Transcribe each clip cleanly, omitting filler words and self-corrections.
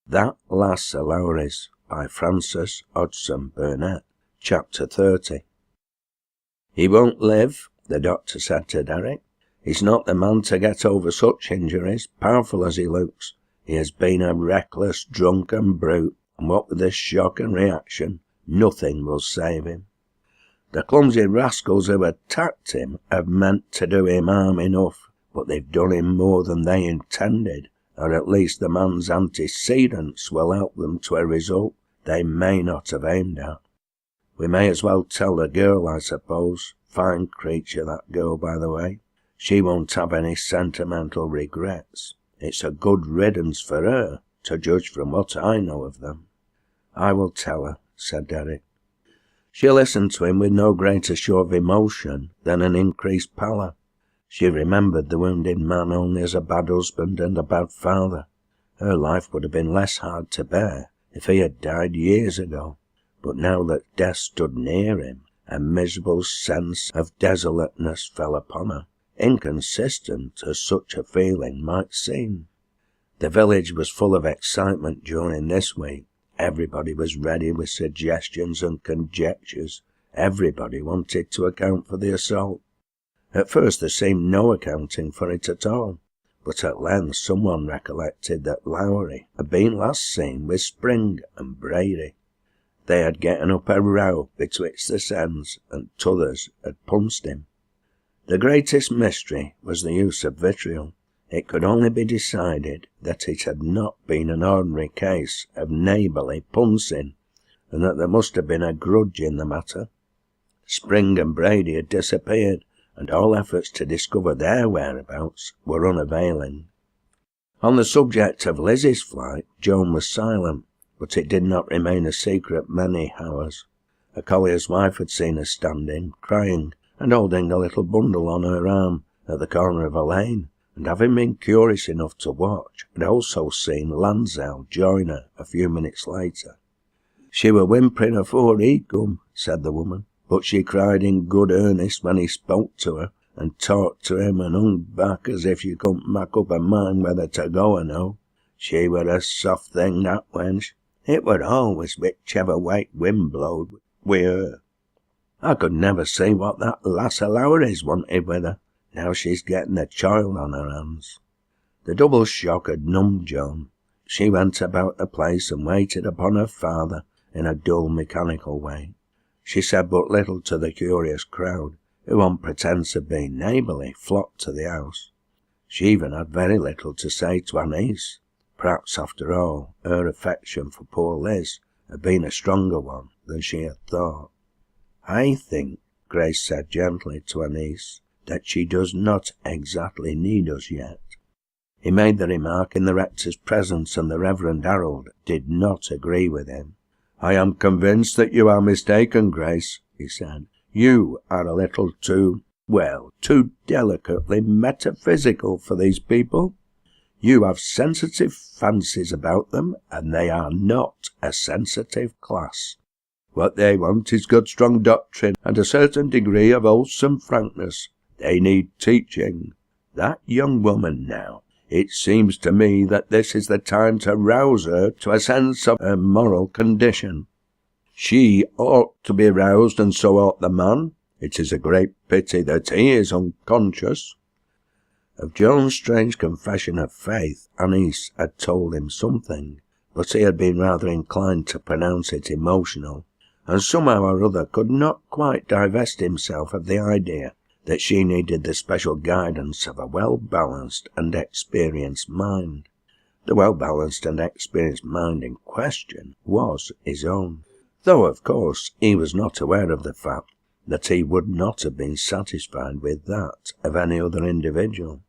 That Lass O Lowrie's by Frances Hodgson Burnett. Chapter 30. He won't live, the doctor said to Derek. He's not the man to get over such injuries, powerful as he looks. He has been a reckless, drunken brute, and what with this shock and reaction, nothing will save him. The clumsy rascals who attacked him have meant to do him harm enough, but they've done him more than they intended, or at least the man's antecedents will help them to a result they may not have aimed at. We may as well tell the girl, I suppose. Fine creature, that girl, by the way. She won't have any sentimental regrets. It's a good riddance for her, to judge from what I know of them. I will tell her, said Derek. She listened to him with no greater show of emotion than an increased pallor. She remembered the wounded man only as a bad husband and a bad father. Her life would have been less hard to bear if he had died years ago. But now that death stood near him, a miserable sense of desolateness fell upon her, inconsistent as such a feeling might seem. The village was full of excitement during this week. Everybody was ready with suggestions and conjectures. Everybody wanted to account for the assault. At first there seemed no accounting for it at all, but at length someone recollected that Lowrie had been last seen with Spring and Brady. They had gotten up a row betwixt the sens, and t'others had punched him. The greatest mystery was the use of vitriol. It could only be decided that it had not been an ordinary case of neighbourly punching, and that there must have been a grudge in the matter. Spring and Brady had disappeared, and all efforts to discover their whereabouts were unavailing. On the subject of Lizzie's flight, Joan was silent, but it did not remain a secret many hours. A collier's wife had seen her standing, crying, and holding a little bundle on her arm at the corner of a lane, and having been curious enough to watch, had also seen Lancashire join her a few minutes later. "She were whimpering afore he'd come," said the woman, "but she cried in good earnest when he spoke to her, and talked to him and hung back as if she couldn't make up her mind whether to go or no. She were a soft thing, that wench. It were always whichever way wind blowed wi' her. I could never see what that Lass O Lowrie's wanted with her, now she's getting a child on her hands." The double shock had numbed Joan. She went about the place and waited upon her father in a dull, mechanical way. She said but little to the curious crowd, who on pretence of being neighbourly flocked to the house. She even had very little to say to her niece. Perhaps, after all, her affection for poor Liz had been a stronger one than she had thought. "I think," Grace said gently to her niece, "that she does not exactly need us yet." He made the remark in the rector's presence, and the Reverend Harold did not agree with him. "I am convinced that you are mistaken, Grace," he said. "You are a little too delicately metaphysical for these people. You have sensitive fancies about them, and they are not a sensitive class. What they want is good strong doctrine and a certain degree of wholesome frankness. They need teaching. That young woman now, it seems to me that this is the time to rouse her to a sense of her moral condition. She ought to be roused, and so ought the man. It is a great pity that he is unconscious." Of Joan's strange confession of faith, Annis had told him something, but he had been rather inclined to pronounce it emotional, and somehow or other could not quite divest himself of the idea that she needed the special guidance of a well-balanced and experienced mind. The well-balanced and experienced mind in question was his own, though of course he was not aware of the fact that he would not have been satisfied with that of any other individual.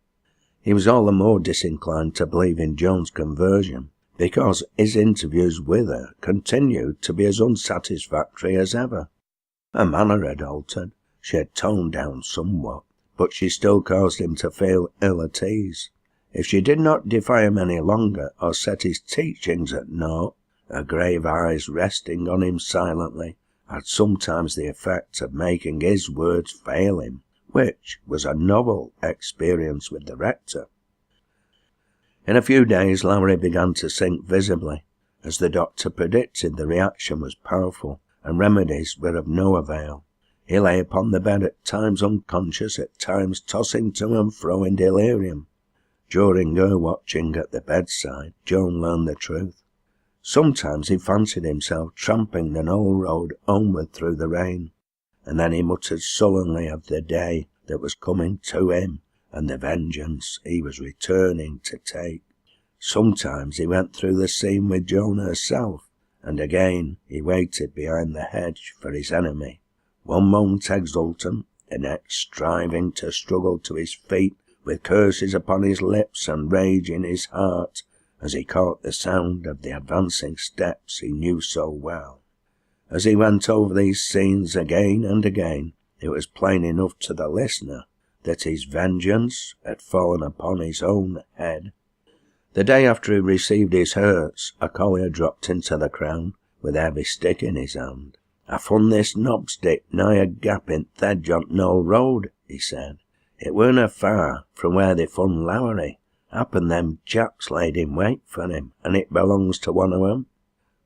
He was all the more disinclined to believe in Joan's conversion, because his interviews with her continued to be as unsatisfactory as ever. Her manner had altered. She had toned down somewhat, but she still caused him to feel ill at ease. If she did not defy him any longer, or set his teachings at naught, her grave eyes resting on him silently had sometimes the effect of making his words fail him, which was a novel experience with the rector. In a few days Lowrie began to sink visibly. As the doctor predicted, the reaction was powerful, and remedies were of no avail. He lay upon the bed, at times unconscious, at times tossing to and fro in delirium. During her watching at the bedside, Joan learned the truth. Sometimes he fancied himself tramping the Knoll road homeward through the rain, and then he muttered sullenly of the day that was coming to him and the vengeance he was returning to take. Sometimes he went through the scene with Joan herself, and again he waited behind the hedge for his enemy, one moment exultant, the next striving to struggle to his feet with curses upon his lips and rage in his heart as he caught the sound of the advancing steps he knew so well. As he went over these scenes again and again, it was plain enough to the listener that his vengeance had fallen upon his own head. The day after he received his hurts, a collier dropped into the crown with a heavy stick in his hand. "I fun this knobstick nigh a gap in th' hedge on Knoll road," he said. "It weren't far from where they fun Lowrie. Happen them chaps laid in wait for him, and it belongs to one of 'em."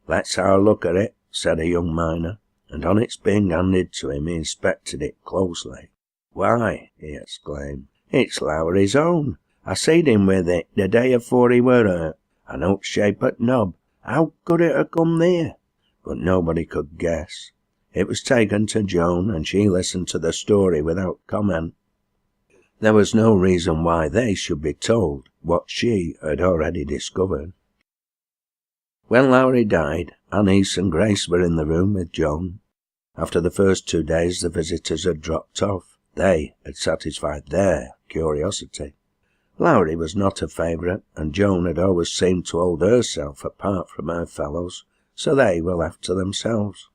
"Let's have a look at it," said a young miner, and on its being handed to him he inspected it closely. "Why," he exclaimed, "it's Lowrie's own. I seed him with it the day afore he were hurt. I know its shape at knob. How could it ha' come there?" But nobody could guess. It was taken to Joan, and she listened to the story without comment. There was no reason why they should be told what she had already discovered. When Lowrie died, Annice and Grace were in the room with Joan. After the first 2 days the visitors had dropped off. They had satisfied their curiosity. Lowrie was not a favourite, and Joan had always seemed to hold herself apart from her fellows, so they were left to themselves.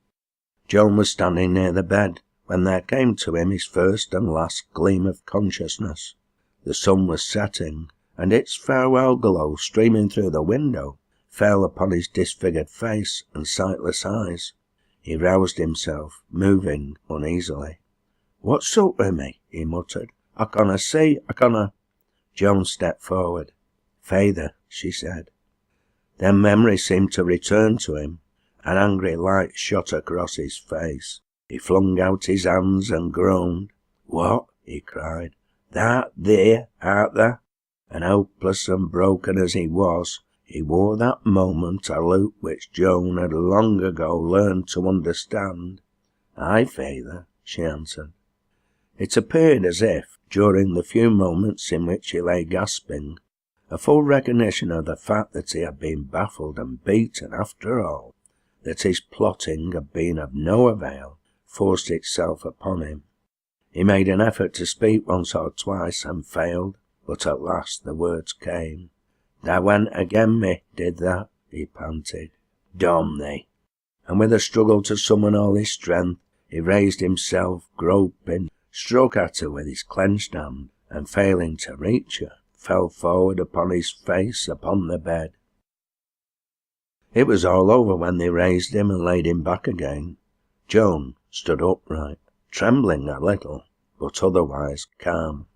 Joan was standing near the bed when there came to him his first and last gleam of consciousness. The sun was setting, and its farewell glow, streaming through the window, fell upon his disfigured face and sightless eyes. He roused himself, moving uneasily. "What's up with me?" he muttered. "I canna see, I canna—" Joan stepped forward. "Feyther," she said. Then memory seemed to return to him. An angry light shot across his face. He flung out his hands and groaned. "What?" he cried. "That there, art thou?" And helpless and broken as he was, he wore that moment a look which Joan had long ago learned to understand. "Aye, feyther," she answered. It appeared as if, during the few moments in which he lay gasping, a full recognition of the fact that he had been baffled and beaten after all, that his plotting had been of no avail, forced itself upon him. He made an effort to speak once or twice and failed, but at last the words came. "Thou went again me, did thou?" he panted. "Damn thee!" And with a struggle to summon all his strength, he raised himself, groping, struck at her with his clenched hand, and failing to reach her, fell forward upon his face upon the bed. It was all over when they raised him and laid him back again. Joan stood upright, trembling a little, but otherwise calm.